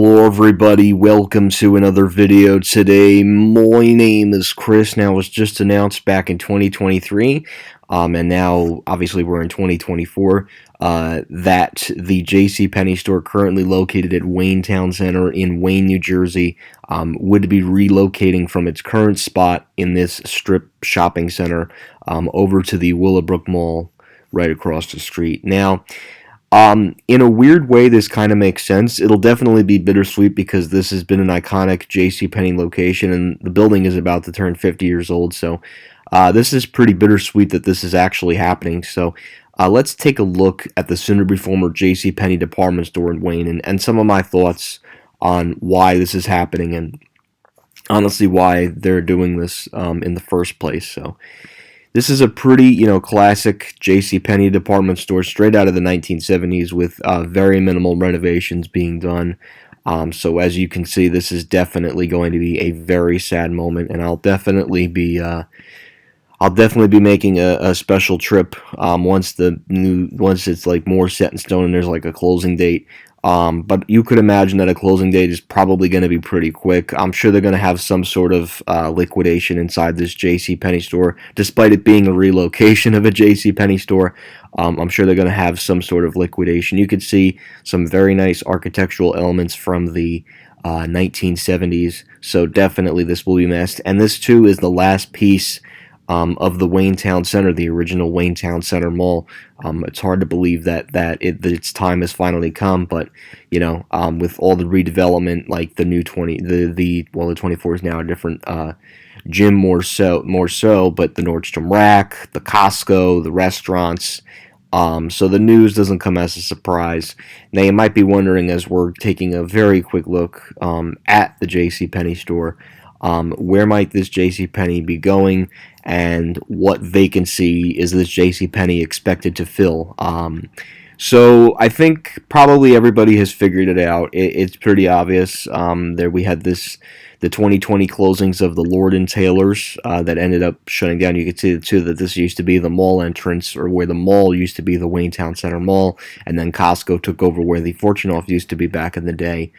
Hello everybody, welcome to another video today. My name is Chris. Now it was just announced back in 2023, and now obviously we're in 2024, that the JCPenney store currently located at Wayne Town Center in Wayne, New Jersey, would be relocating from its current spot in this strip shopping center over to the Willowbrook Mall right across the street. Now, in a weird way, this kind of makes sense. It'll definitely be bittersweet because this has been an iconic JCPenney location, and the building is about to turn 50 years old. So, this is pretty bittersweet that this is actually happening. So, let's take a look at the soon-to-be former JCPenney department store in Wayne, and some of my thoughts on why this is happening, and honestly why they're doing this in the first place. So. This is a pretty, classic JCPenney department store straight out of the 1970s with very minimal renovations being done. So as you can see, this is definitely going to be a very sad moment, and I'll definitely be making a special trip once it's like more set in stone and there's like a closing date. But you could imagine that a closing date is probably going to be pretty quick. I'm sure they're going to have some sort of liquidation inside this JCPenney store, despite it being a relocation of a JCPenney store. I'm sure they're going to have some sort of liquidation. You could see some very nice architectural elements from the 1970s, so definitely this will be missed. And this too is the last piece of the Wayne Town Center, the original Wayne Town Center Mall. It's hard to believe that its time has finally come, but with all the redevelopment, like the new the 24 is now a different gym more so, but the Nordstrom Rack, the Costco, the restaurants. So the news doesn't come as a surprise. Now you might be wondering, as we're taking a very quick look at the JCPenney store, where might this JCPenney be going, and what vacancy is this JCPenney expected to fill? So I think probably everybody has figured it out. It's pretty obvious. There we had the 2020 closings of the Lord & Taylor's that ended up shutting down. You could see too that this used to be the mall entrance, or where the mall used to be, the Wayne Town Center Mall, and then Costco took over where the Fortune Off used to be back in the day.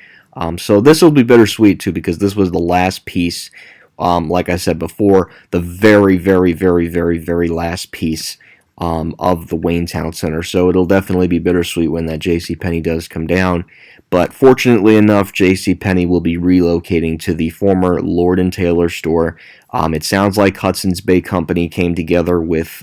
So this will be bittersweet too, because this was the last piece, like I said before, the very, very, very, very, very last piece of the Wayne Town Center. So it'll definitely be bittersweet when that JCPenney does come down. But fortunately enough, JCPenney will be relocating to the former Lord & Taylor store. It sounds like Hudson's Bay Company came together with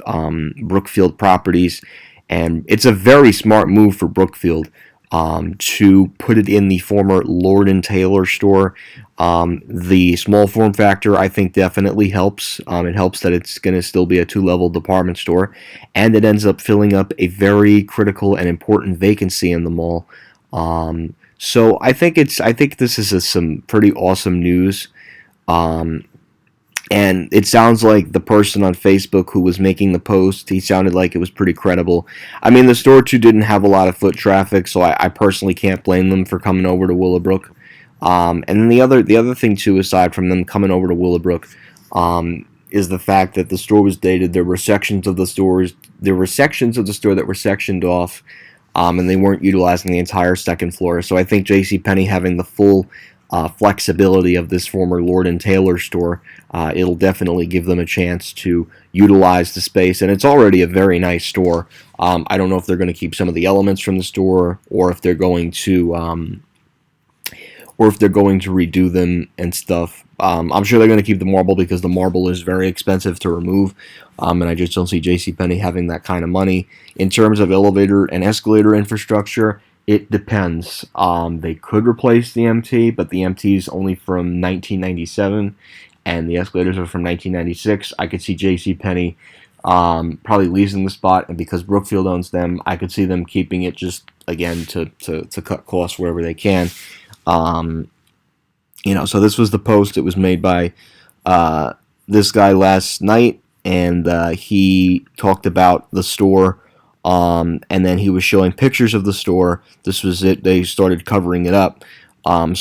Brookfield Properties, and it's a very smart move for Brookfield to put it in the former Lord & Taylor store. The small form factor, I think, definitely helps. It helps that it's going to still be a two-level department store, and it ends up filling up a very critical and important vacancy in the mall. So I think this is some pretty awesome news. And it sounds like the person on Facebook who was making the post, he sounded like it was pretty credible. I mean, the store too didn't have a lot of foot traffic, so I personally can't blame them for coming over to Willowbrook. And then the other thing too, aside from them coming over to Willowbrook, is the fact that the store was dated. There were sections of the store that were sectioned off, and they weren't utilizing the entire second floor. So I think JCPenney having the full flexibility of this former Lord & Taylor store, it'll definitely give them a chance to utilize the space, and it's already a very nice store. I don't know if they're going to keep some of the elements from the store, or if they're going to redo them and stuff. I'm sure they're going to keep the marble, because the marble is very expensive to remove, and I just don't see JCPenney having that kind of money. In terms of elevator and escalator infrastructure, it depends. They could replace the MT, but the MT is only from 1997, and the escalators are from 1996. I could see JCPenney probably leasing the spot, and because Brookfield owns them, I could see them keeping it, just again to cut costs wherever they can. So this was the post. It was made by this guy last night, and he talked about the store. And then he was showing pictures of the store. This was it. They started covering it up. And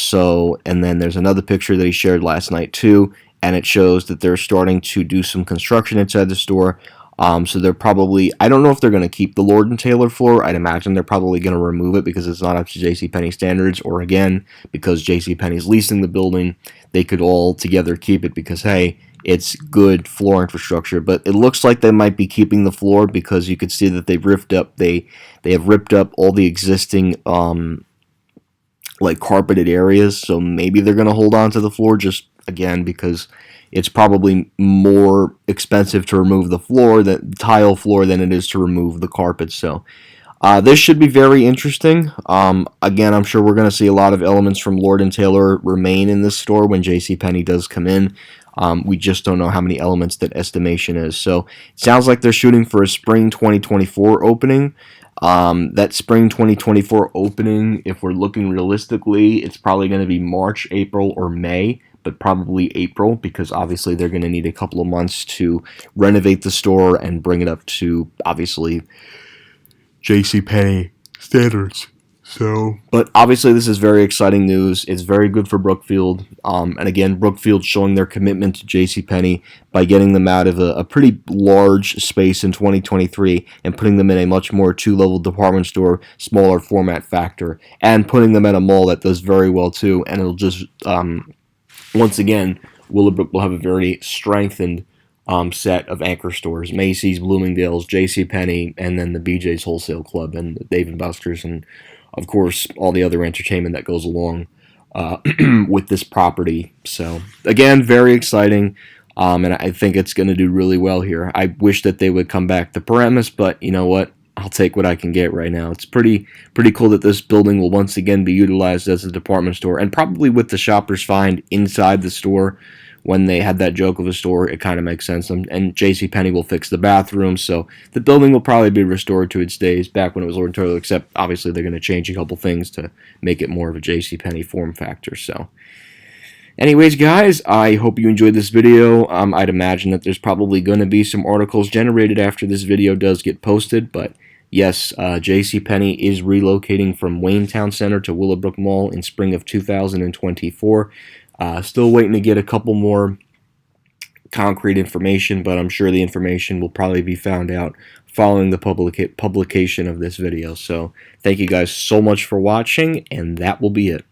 then there's another picture that he shared last night too, and it shows that they're starting to do some construction inside the store. So they're probably, I don't know if they're going to keep the Lord & Taylor floor. I'd imagine they're probably going to remove it because it's not up to JCPenney standards, or again, because JCPenney's leasing the building, they could all together keep it because, hey, it's good floor infrastructure. But it looks like they might be keeping the floor because you could see that they've ripped up, they have ripped up all the existing like carpeted areas, so maybe they're going to hold on to the floor just again because it's probably more expensive to remove the floor, the tile floor, than it is to remove the carpet. So this should be very interesting. Again, I'm sure we're going to see a lot of elements from Lord & Taylor remain in this store when JCPenney does come in. We just don't know how many elements that estimation is. So it sounds like they're shooting for a spring 2024 opening. That spring 2024 opening, if we're looking realistically, it's probably going to be March, April, or May, but probably April because obviously they're going to need a couple of months to renovate the store and bring it up to obviously JCPenney standards. So, but obviously this is very exciting news. It's very good for Brookfield. And again, Brookfield showing their commitment to JCPenney by getting them out of a pretty large space in 2023 and putting them in a much more two-level department store, smaller format factor, and putting them at a mall that does very well too. And it'll just, once again, Willowbrook will have a very strengthened set of anchor stores: Macy's, Bloomingdale's, JCPenney, and then the BJ's Wholesale Club and Dave & Buster's, and of course all the other entertainment that goes along with this property. So again, very exciting, and I think it's going to do really well here. I wish that they would come back to Paramus, but you know what? I'll take what I can get right now. It's pretty cool that this building will once again be utilized as a department store, and probably with the Shoppers Find inside the store. When they had that joke of a store, it kind of makes sense. And JCPenney will fix the bathroom, so the building will probably be restored to its days back when it was Lord & Taylor, except obviously they're going to change a couple things to make it more of a JCPenney form factor. So anyways, guys, I hope you enjoyed this video. I'd imagine that there's probably going to be some articles generated after this video does get posted, but yes, JCPenney is relocating from Wayne Town Center to Willowbrook Mall in spring of 2024. Still waiting to get a couple more concrete information, but I'm sure the information will probably be found out following the publication of this video. So thank you guys so much for watching, and that will be it.